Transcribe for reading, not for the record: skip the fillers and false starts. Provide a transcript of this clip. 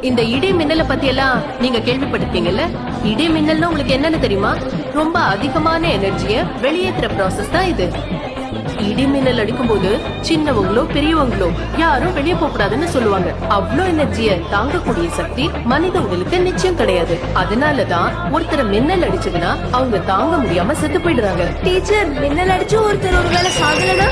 இந்த இடி மின்னலை பத்தி எல்லாம் நீங்க கேள்விப்பட்டிருக்கீங்கல்ல? இடி மின்னல்னா உங்களுக்கு என்னன்னு தெரியுமா? ரொம்ப அதிகமான எனர்ஜிய வெளியேற்றுற ப்ராசஸ் தான் இது. இடி மின்னல் அடிக்கும் போது சின்னவங்களோ பெரியவங்களோ யாரும் வெளியே போக கூடாதுன்னு சொல்லுவாங்க. அவ்வளோ எனர்ஜிய தாங்கக்கூடிய சக்தி மனித உடலுக்கு நிச்சயம் கிடையாது. அதனாலதான் ஒருத்தர் மின்னல் அடிச்சதுன்னா அவங்க தாங்க முடியாம செத்து போயிடுறாங்க. டீச்சர், மின்னல் அடிச்சு ஒருத்தர் ஒருவேளை சாகலனா?